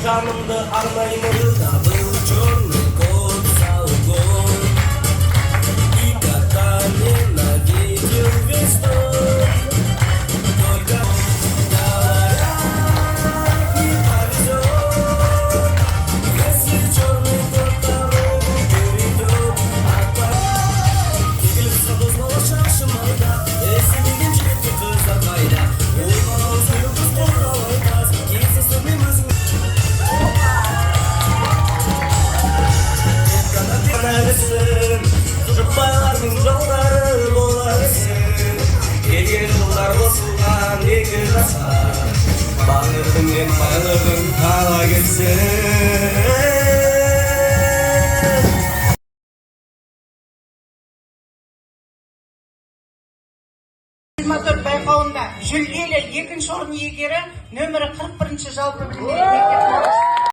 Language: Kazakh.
Canımda armayın double черный кот салгон. И катали на видео весной. Только говорят, не повезет. Если черный кот дорогу перейдет, Кекіліп сабызмала шашым айда. Есімеген жігітке қыздар қайда. Ойбау сөйлеу қыз қорғау айтас. Кездесумен өзің жұпайлардың жолдары боларсың. Келген жылдар қосылған екі жасқа, бағырдың мен байлығын ала келсін. байқауында жүлделі екінші орын иегері нөмірі 41 жалпы білімдер мектеп